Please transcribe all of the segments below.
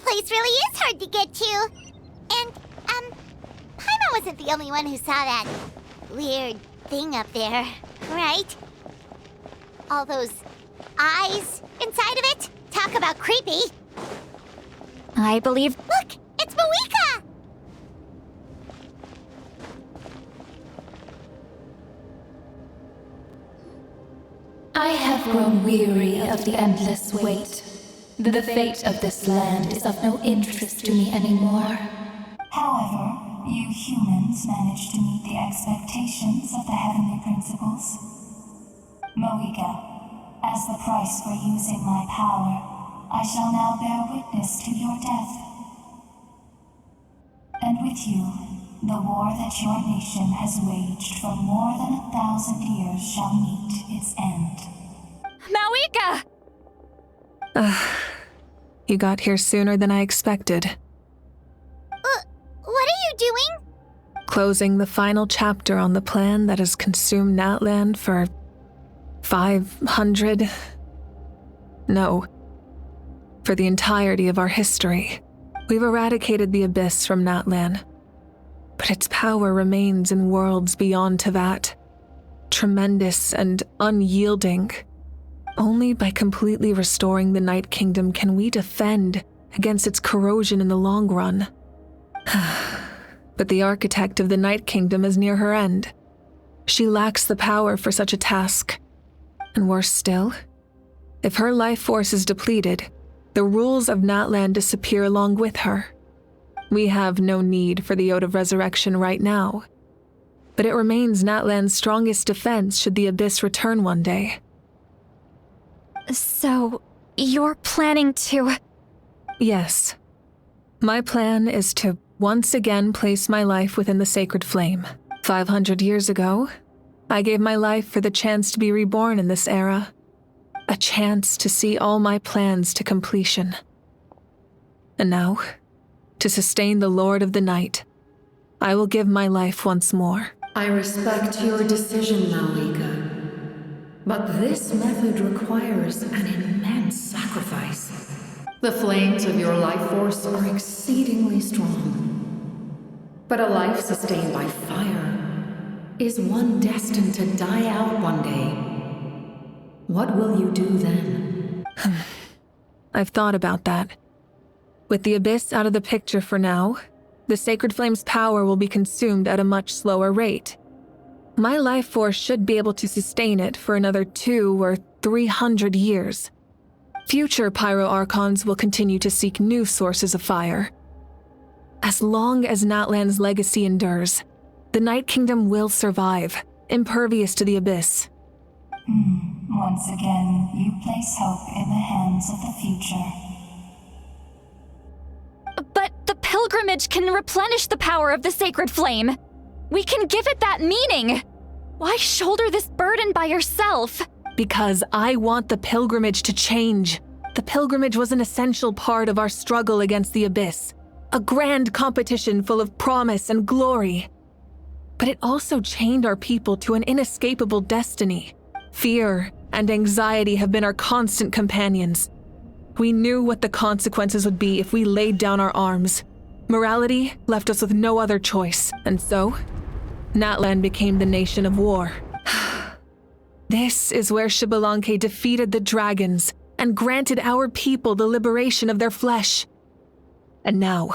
place really is hard to get to. And, Paimon wasn't the only one who saw that weird thing up there, right? All those eyes inside of it? Talk about creepy. I believe... Look, it's Moeka! I have grown weary of the endless wait. The fate of this land is of no interest to me anymore. However, you humans managed to meet the expectations of the heavenly principles. Moeka, as the price for using my power, I shall now bear witness to your death. And with you, the war that your nation has waged for more than 1,000 years shall meet its end. Moeka! You got here sooner than I expected. What are you doing? Closing the final chapter on the plan that has consumed Natlan for 500... No. For the entirety of our history. We've eradicated the Abyss from Natlan. But its power remains in worlds beyond Teyvat. Tremendous and unyielding. Only by completely restoring the Night Kingdom can we defend against its corrosion in the long run. But the architect of the Night Kingdom is near her end. She lacks the power for such a task. And worse still, if her life force is depleted, the rules of Natlan disappear along with her. We have no need for the Ode of Resurrection right now. But it remains Natlan's strongest defense should the Abyss return one day. So, you're planning to... Yes. My plan is to once again place my life within the Sacred Flame. 500 years ago, I gave my life for the chance to be reborn in this era. A chance to see all my plans to completion. And now, to sustain the Lord of the Night, I will give my life once more. I respect your decision, Moeka. But this method requires an immense sacrifice. The flames of your life force are exceedingly strong. But a life sustained by fire is one destined to die out one day. What will you do then? I've thought about that. With the Abyss out of the picture for now, the Sacred Flame's power will be consumed at a much slower rate. My life force should be able to sustain it for another 200 or 300 years. Future Pyro-Archons will continue to seek new sources of fire. As long as Natlan's legacy endures, the Night Kingdom will survive, impervious to the Abyss. Once again, you place hope in the hands of the future. But the pilgrimage can replenish the power of the Sacred Flame. We can give it that meaning. Why shoulder this burden by yourself? Because I want the pilgrimage to change. The pilgrimage was an essential part of our struggle against the Abyss. A grand competition full of promise and glory. But it also chained our people to an inescapable destiny. Fear and anxiety have been our constant companions. We knew what the consequences would be if we laid down our arms. Morality left us with no other choice, and so, Natlan became the nation of war. This is where Xbalanque defeated the dragons and granted our people the liberation of their flesh. And now,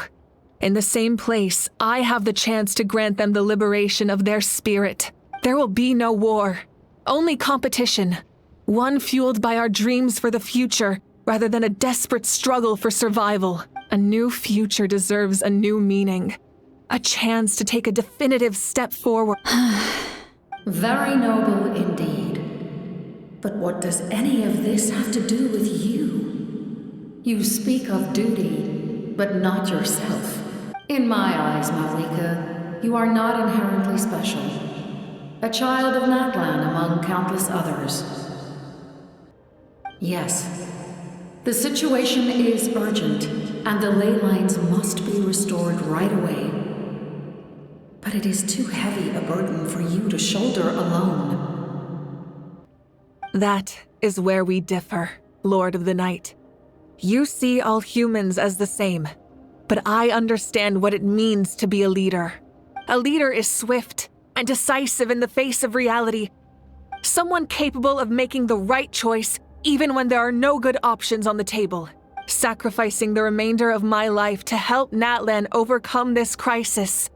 in the same place, I have the chance to grant them the liberation of their spirit. There will be no war, only competition. One fueled by our dreams for the future, rather than a desperate struggle for survival. A new future deserves a new meaning. A chance to take a definitive step forward. Very noble indeed. But what does any of this have to do with you? You speak of duty, but not yourself. In my eyes, Moeka, you are not inherently special. A child of Natlan among countless others. Yes, the situation is urgent, and the ley lines must be restored right away. But it is too heavy a burden for you to shoulder alone. That is where we differ, Lord of the Night. You see all humans as the same, but I understand what it means to be a leader. A leader is swift and decisive in the face of reality. Someone capable of making the right choice even when there are no good options on the table. Sacrificing the remainder of my life to help Natlan overcome this crisis.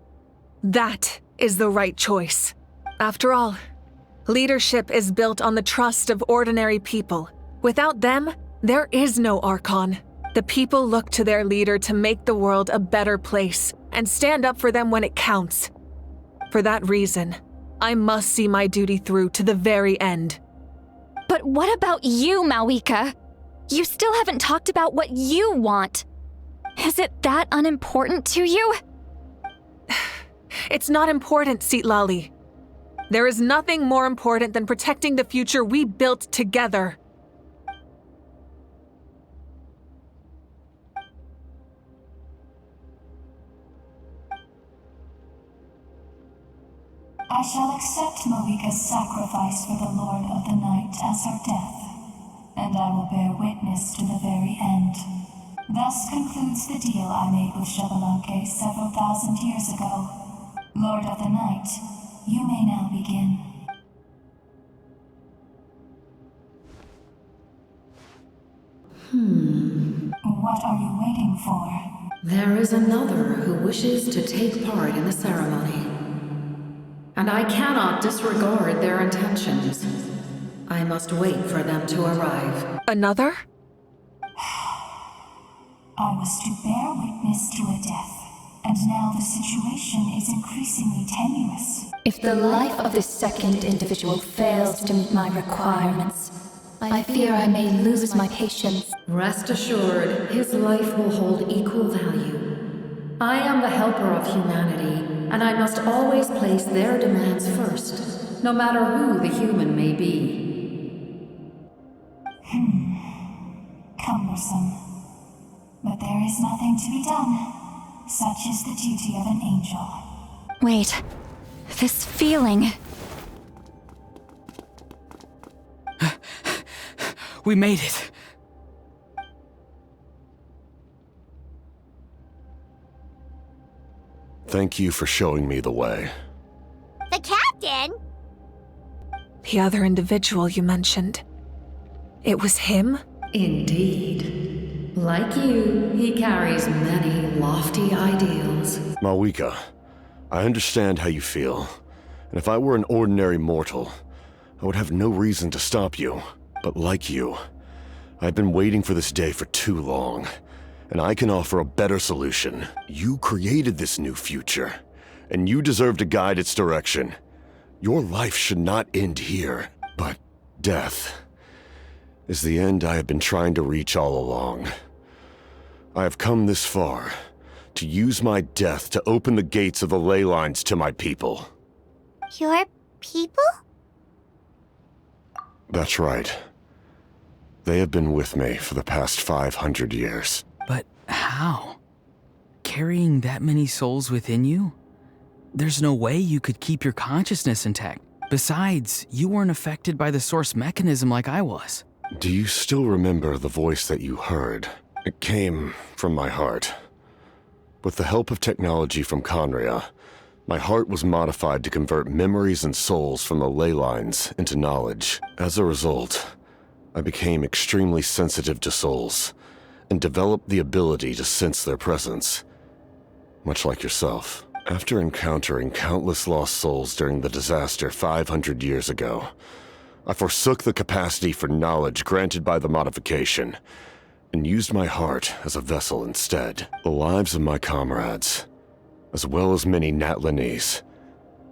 That is the right choice. After all, leadership is built on the trust of ordinary people. Without them, there is no Archon. The people look to their leader to make the world a better place and stand up for them when it counts. For that reason, I must see my duty through to the very end. But what about you, Mawika? You still haven't talked about what you want. Is it that unimportant to you? It's not important, Citlali. There is nothing more important than protecting the future we built together. I shall accept Mawika's sacrifice for the Lord of the Night as her death, and I will bear witness to the very end. Thus concludes the deal I made with Xbalanque several thousand years ago. Lord of the Night, you may now begin. What are you waiting for? There is another who wishes to take part in the ceremony. And I cannot disregard their intentions. I must wait for them to arrive. Another? I was to bear witness to a death, and now the situation is increasingly tenuous. If the life of this second individual fails to meet my requirements, I fear I may lose my patience. Rest assured, his life will hold equal value. I am the helper of humanity, and I must always place their demands first, no matter who the human may be. Cumbersome. But there is nothing to be done. Such is the duty of an angel. Wait, this feeling. We made it. Thank you for showing me the way. The captain? The other individual you mentioned. It was him? Indeed. Like you, he carries many lofty ideals. Mawika, I understand how you feel. And if I were an ordinary mortal, I would have no reason to stop you. But like you, I've been waiting for this day for too long. And I can offer a better solution. You created this new future, and you deserve to guide its direction. Your life should not end here, but death is the end I have been trying to reach all along. I have come this far to use my death to open the gates of the ley lines to my people. Your people? That's right. They have been with me for the past 500 years. But how? Carrying that many souls within you? There's no way you could keep your consciousness intact. Besides, you weren't affected by the source mechanism like I was. Do you still remember the voice that you heard? It came from my heart. With the help of technology from Khaenri'ah, my heart was modified to convert memories and souls from the ley lines into knowledge. As a result, I became extremely sensitive to souls, and developed the ability to sense their presence, much like yourself. After encountering countless lost souls during the disaster 500 years ago, I forsook the capacity for knowledge granted by the modification, and used my heart as a vessel instead. The lives of my comrades, as well as many Natlanese,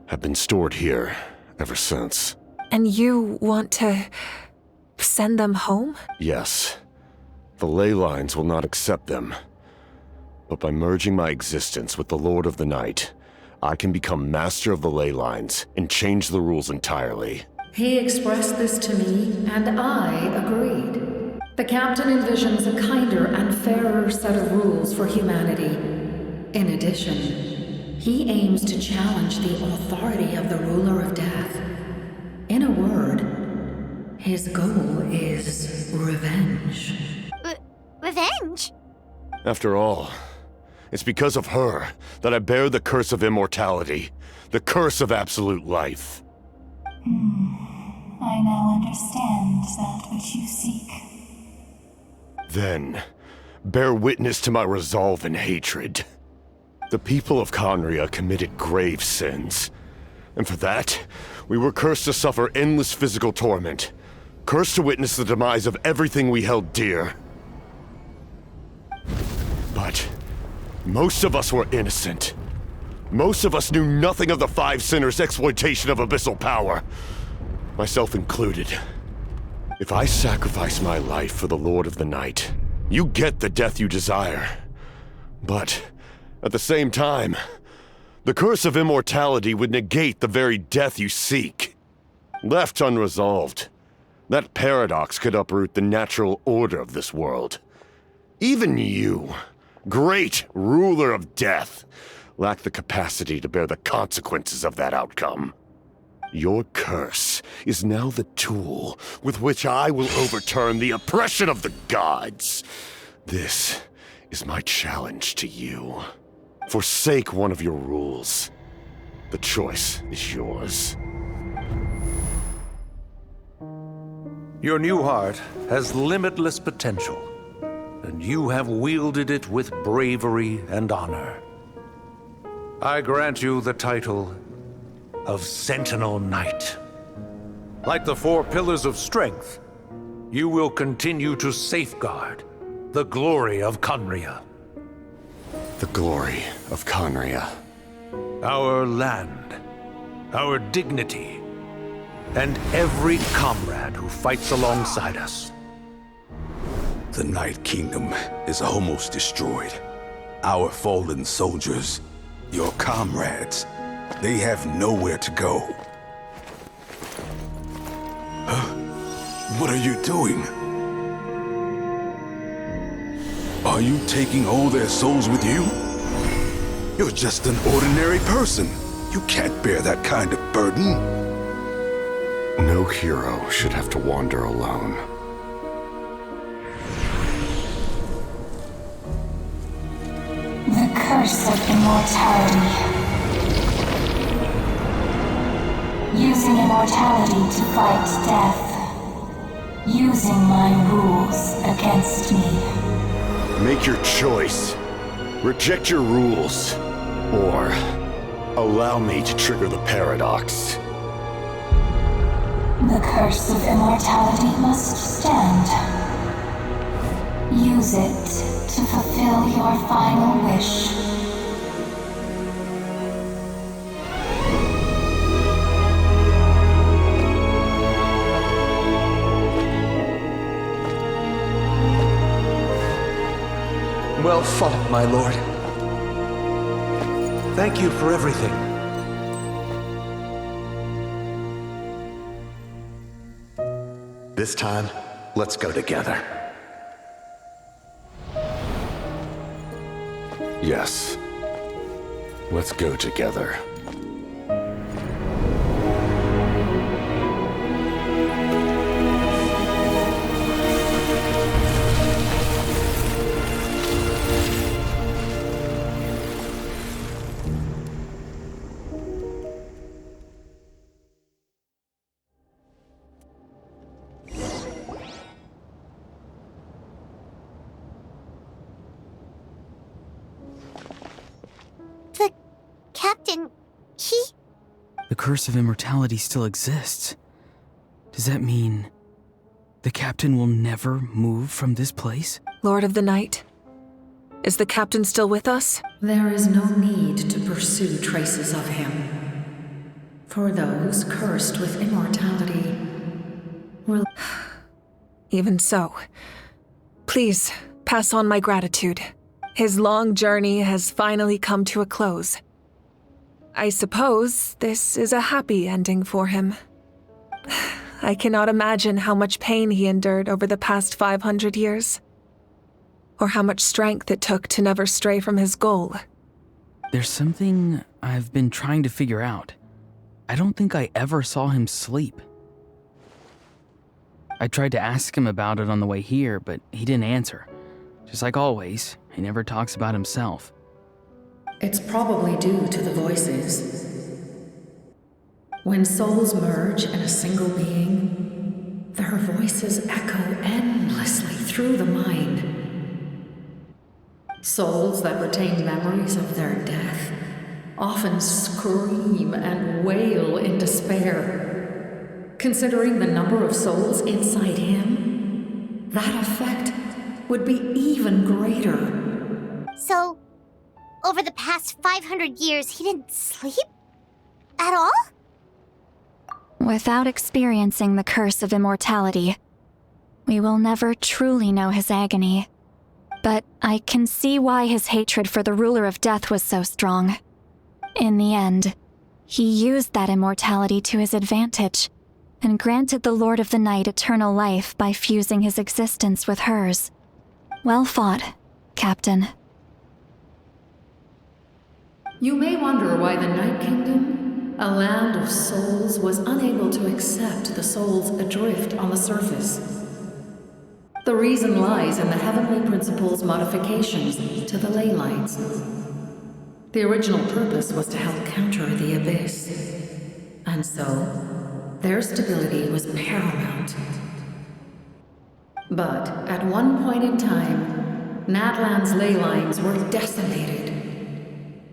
have been stored here ever since. And you want to send them home? Yes. The ley lines will not accept them. But by merging my existence with the Lord of the Night, I can become master of the ley lines and change the rules entirely. He expressed this to me, and I agreed. The captain envisions a kinder and fairer set of rules for humanity. In addition, he aims to challenge the authority of the ruler of death. In a word, his goal is revenge. Revenge? After all, it's because of her that I bear the curse of immortality, the curse of absolute life. I now understand that which you seek. Then, bear witness to my resolve and hatred. The people of Khaenri'ah committed grave sins, and for that, we were cursed to suffer endless physical torment, cursed to witness the demise of everything we held dear. But most of us were innocent. Most of us knew nothing of the Five Sinners' exploitation of abyssal power, myself included. If I sacrifice my life for the Lord of the Night, you get the death you desire. But at the same time, the curse of immortality would negate the very death you seek. Left unresolved, that paradox could uproot the natural order of this world. Even you, great ruler of death, lack the capacity to bear the consequences of that outcome. Your curse is now the tool with which I will overturn the oppression of the gods. This is my challenge to you. Forsake one of your rules. The choice is yours. Your new heart has limitless potential, and you have wielded it with bravery and honor. I grant you the title of Sentinel Knight. Like the four pillars of strength, you will continue to safeguard the glory of Khaenri'ah. The glory of Khaenri'ah. Our land, our dignity, and every comrade who fights alongside us. The Night Kingdom is almost destroyed. Our fallen soldiers, your comrades, they have nowhere to go. What are you doing? Are you taking all their souls with you? You're just an ordinary person. You can't bear that kind of burden. No hero should have to wander alone. The curse of immortality. Using immortality to fight death. Using my rules against me. Make your choice. Reject your rules. Or allow me to trigger the paradox. The curse of immortality must stand. Use it to fulfill your final wish. Well fought, my lord. Thank you for everything. This time, let's go together. Yes. Let's go together. The captain, he... The curse of immortality still exists. Does that mean the captain will never move from this place? Lord of the Night, is the captain still with us? There is no need to pursue traces of him. For those cursed with immortality will... Even so, please pass on my gratitude. His long journey has finally come to a close. I suppose this is a happy ending for him. I cannot imagine how much pain he endured over the past 500 years. Or how much strength it took to never stray from his goal. There's something I've been trying to figure out. I don't think I ever saw him sleep. I tried to ask him about it on the way here, but he didn't answer. Just like always, he never talks about himself. It's probably due to the voices. When souls merge in a single being, their voices echo endlessly through the mind. Souls that retain memories of their death often scream and wail in despair. Considering the number of souls inside him, that effect would be even greater. So, over the past 500 years, he didn't sleep? At all? Without experiencing the curse of immortality, we will never truly know his agony. But I can see why his hatred for the ruler of death was so strong. In the end, he used that immortality to his advantage, and granted the Lord of the Night eternal life by fusing his existence with hers. Well fought, Captain. You may wonder why the Night Kingdom, a land of souls, was unable to accept the souls adrift on the surface. The reason lies in the Heavenly Principle's modifications to the ley lines. The original purpose was to help counter the Abyss, and so their stability was paramount. But at one point in time, Natlan's ley lines were decimated.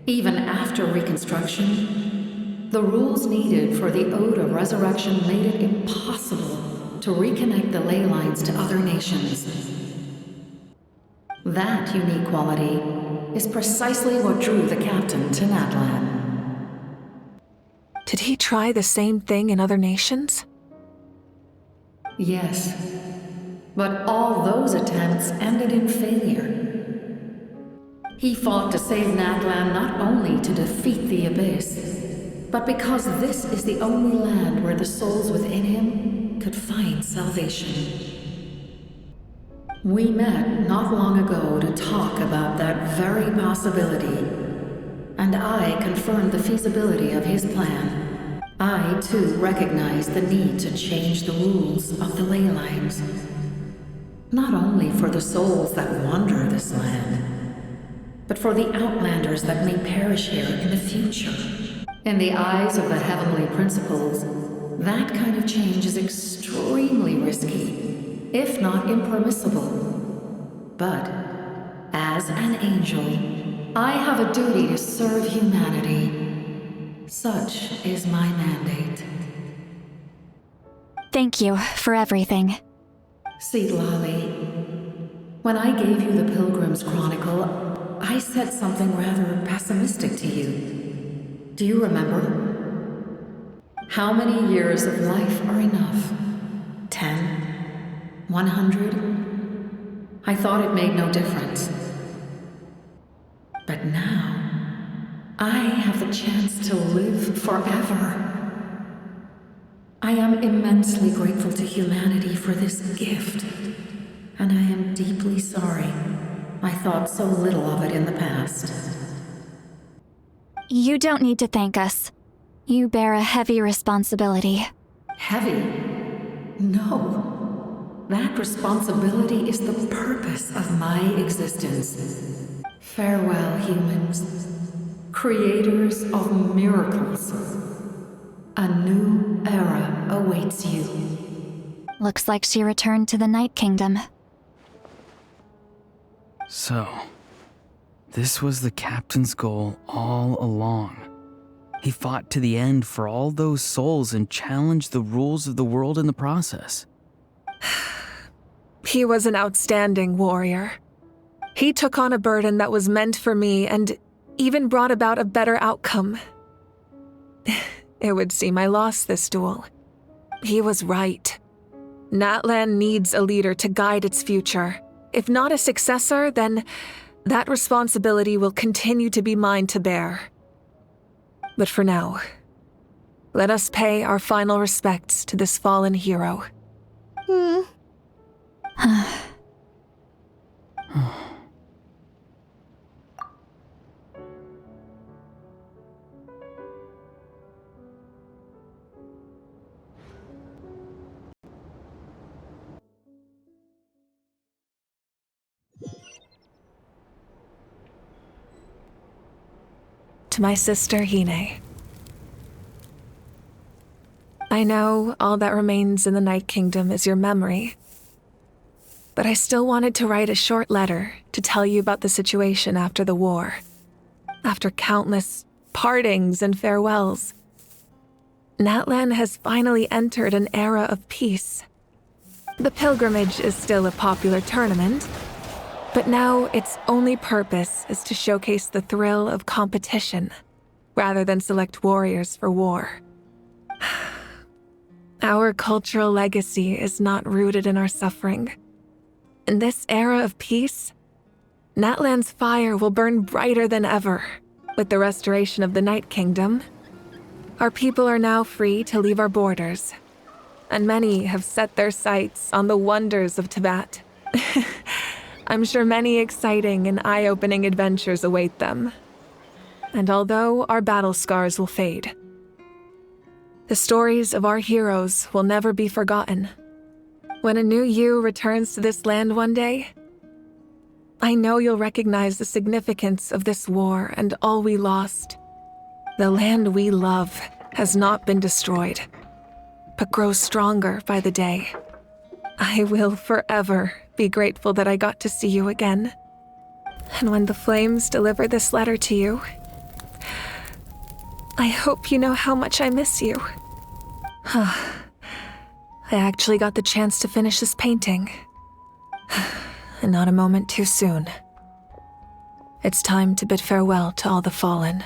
Even after reconstruction, the rules needed for the Ode of Resurrection made it impossible to reconnect the ley lines to other nations. That unique quality is precisely what drew the captain to Natlan. Did he try the same thing in other nations? Yes, but all those attempts ended in failure. He fought to save Natlan not only to defeat the Abyss, but because this is the only land where the souls within him could find salvation. We met not long ago to talk about that very possibility, and I confirmed the feasibility of his plan. I, too, recognize the need to change the rules of the ley lines. Not only for the souls that wander this land, but for the outlanders that may perish here in the future. In the eyes of the Heavenly Principles, that kind of change is extremely risky, if not impermissible. But, as an angel, I have a duty to serve humanity. Such is my mandate. Thank you for everything. Citlali, when I gave you the Pilgrim's Chronicle, I said something rather pessimistic to you. Do you remember? How many years of life are enough? 10? 100? I thought it made no difference. But now, I have the chance to live forever. I am immensely grateful to humanity for this gift, and I am deeply sorry I thought so little of it in the past. You don't need to thank us. You bear a heavy responsibility. Heavy? No. That responsibility is the purpose of my existence. Farewell, humans. Creators of miracles. A new era awaits you. Looks like she returned to the Night Kingdom. So, this was the captain's goal all along. He fought to the end for all those souls and challenged the rules of the world in the process. He was an outstanding warrior. He took on a burden that was meant for me and even brought about a better outcome. It would seem I lost this duel. He was right. Natlan needs a leader to guide its future. If not a successor, then that responsibility will continue to be mine to bear. But for now, let us pay our final respects to this fallen hero. to my sister Hine. I know all that remains in the Night Kingdom is your memory, but I still wanted to write a short letter to tell you about the situation after the war. After countless partings and farewells, Natlan has finally entered an era of peace. The pilgrimage is still a popular tournament, but now its only purpose is to showcase the thrill of competition, rather than select warriors for war. Our cultural legacy is not rooted in our suffering. In this era of peace, Natlan's fire will burn brighter than ever. With the restoration of the Night Kingdom, our people are now free to leave our borders, and many have set their sights on the wonders of Teyvat. I'm sure many exciting and eye-opening adventures await them. And although our battle scars will fade, the stories of our heroes will never be forgotten. When a new you returns to this land one day, I know you'll recognize the significance of this war and all we lost. The land we love has not been destroyed, but grows stronger by the day. I will forever be grateful that I got to see you again. And when the flames deliver this letter to you, I hope you know how much I miss you. I actually got the chance to finish this painting. And not a moment too soon. It's time to bid farewell to all the fallen.